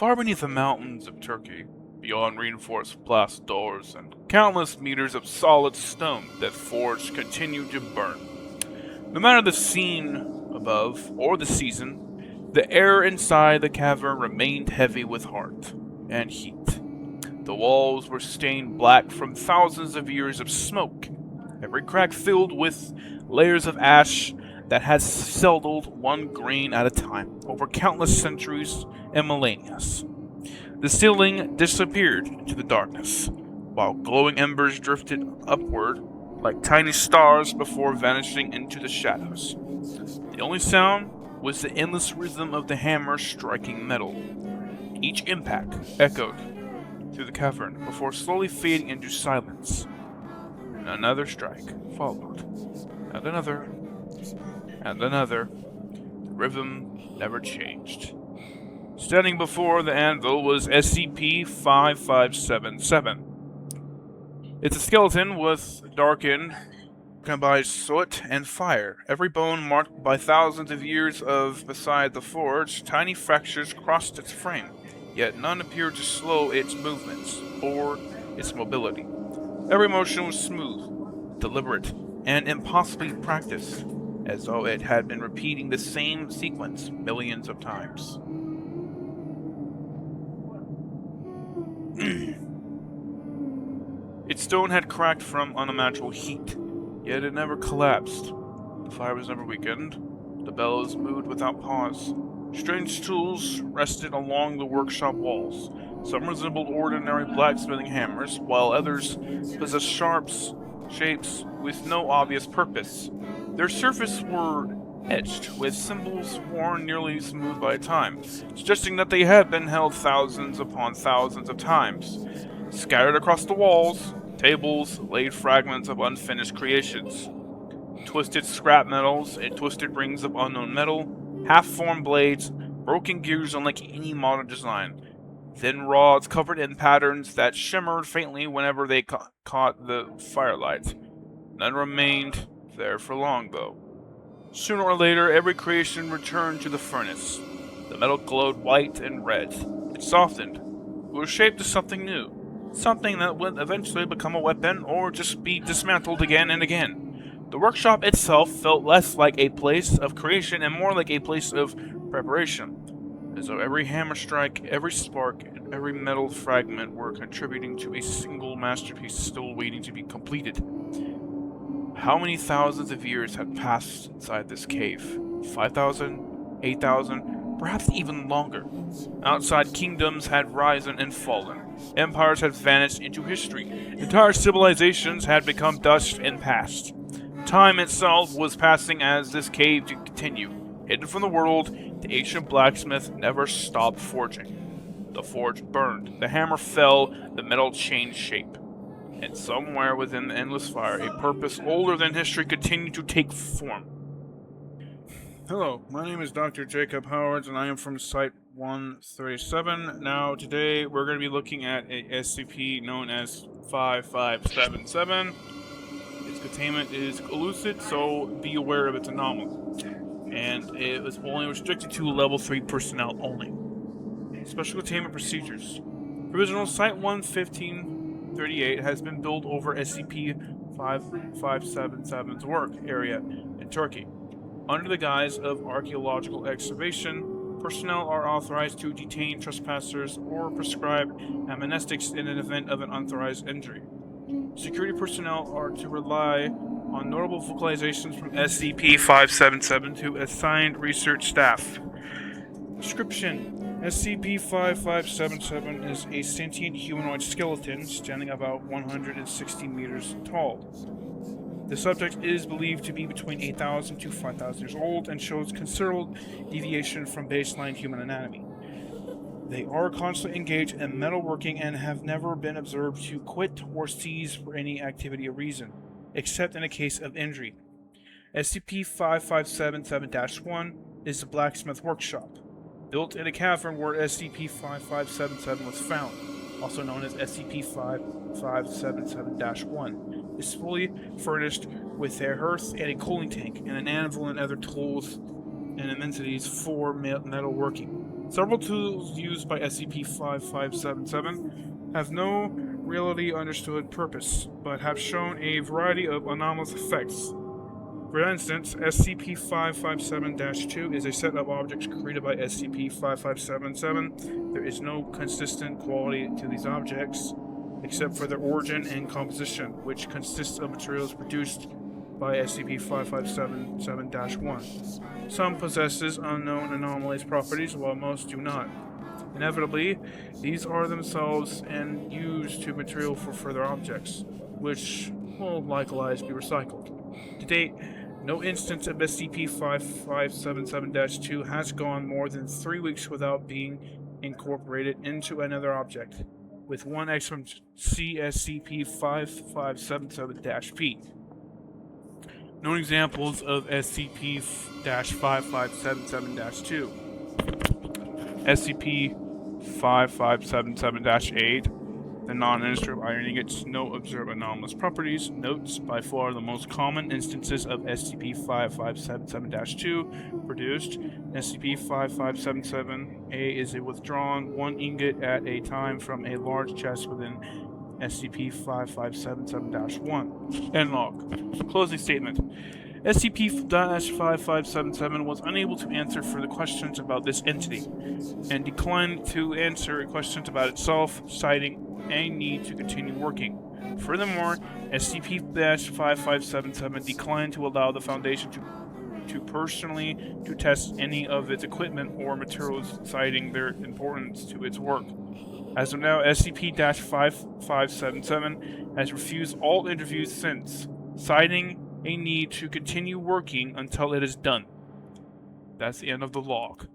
Far beneath the mountains of Turkey, beyond reinforced blast doors and countless meters of solid stone that forged continued to burn. No matter the scene above or the season, the air inside the cavern remained heavy with heat and heat. The walls were stained black from thousands of years of smoke, every crack filled with layers of ash that had settled one grain at a time over countless centuries and millennia. The ceiling disappeared into the darkness, while glowing embers drifted upward like tiny stars before vanishing into the shadows. The only sound was the endless rhythm of the hammer striking metal. Each impact echoed through the cavern before slowly fading into silence. And another strike followed, and another, and another. The rhythm never changed. Standing before the anvil was SCP-5577. It's a skeleton with darkened, combined soot and fire, every bone marked by thousands of years of beside the forge. Tiny fractures crossed its frame, yet none appeared to slow its movements or its mobility. Every motion was smooth, deliberate, and impossibly practiced, as though it had been repeating the same sequence millions of times. Its stone had cracked from unnatural heat, yet it never collapsed. The fire was never weakened. The bellows moved without pause. Strange tools rested along the workshop walls. Some resembled ordinary blacksmithing hammers, while others possessed shapes with no obvious purpose. Their surfaces were etched with symbols worn nearly smooth by time, suggesting that they had been held thousands upon thousands of times. Scattered across the walls, tables laid fragments of unfinished creations. Twisted scrap metals and twisted rings of unknown metal, half-formed blades, broken gears unlike any modern design, thin rods covered in patterns that shimmered faintly whenever they caught the firelight. None remained there for long, though. Sooner or later, every creation returned to the furnace. The metal glowed white and red. It softened. It was shaped to something new. Something that would eventually become a weapon or just be dismantled again and again. The workshop itself felt less like a place of creation and more like a place of preparation, as though every hammer strike, every spark, and every metal fragment were contributing to a single masterpiece still waiting to be completed. How many thousands of years had passed inside this cave? 5,000? 8,000? Perhaps even longer. Outside kingdoms had risen and fallen. Empires had vanished into history. Entire civilizations had become dust and past. Time itself was passing as this cave continued. Hidden from the world, the ancient blacksmith never stopped forging. The forge burned, the hammer fell, the metal changed shape. And somewhere within the endless fire, a purpose older than history continued to take form. Hello, my name is Dr. Jacob Howard, and I am from Site-137. Now, today, we're going to be looking at a SCP known as 5577. Its containment is elusive, so be aware of its anomaly. And it was only restricted to level 3 personnel only. Special containment procedures. Provisional Site-11538 has been built over SCP-5577's work area in Turkey. Under the guise of archaeological excavation, personnel are authorized to detain trespassers or prescribe amnestics in an event of an unauthorized injury. Security personnel are to rely on notable vocalizations from SCP-577 to assigned research staff. Description: SCP-5577 is a sentient humanoid skeleton standing about 160 meters tall. The subject is believed to be between 8,000 to 5,000 years old and shows considerable deviation from baseline human anatomy. They are constantly engaged in metalworking and have never been observed to quit or cease for any activity or reason, except in a case of injury. SCP-5577-1 is the Blacksmith Workshop, built in a cavern where SCP-5577 was found, also known as SCP-5577-1. Is fully furnished with a hearth and a cooling tank, and an anvil and other tools and amenities for metalworking. Several tools used by SCP-5577 have no really understood purpose, but have shown a variety of anomalous effects. For instance, SCP-557-2 is a set of objects created by SCP-5577. There is no consistent quality to these objects, except for their origin and composition, which consists of materials produced by SCP-5577-1. Some possesses unknown anomalies properties, while most do not. Inevitably, these are themselves and used to material for further objects, which will likewise be recycled. To date, no instance of SCP-5577-2 has gone more than 3 weeks without being incorporated into another object, with one exception: see SCP-5577-P. Known examples of SCP-5577-2: SCP-5577-8. The non-instrument iron ingots no observed anomalous properties. Notes: by far the most common instances of SCP-5577-2 produced. SCP-5577-A is a withdrawn one ingot at a time from a large chest within SCP-5577-1. End log. Closing statement. SCP-5577 was unable to answer further questions about this entity, and declined to answer questions about itself, citing a need to continue working. Furthermore, SCP-5577 declined to allow the Foundation to personally to test any of its equipment or materials, citing their importance to its work. As of now, SCP-5577 has refused all interviews since, citing a need to continue working until it is done. That's the end of the log.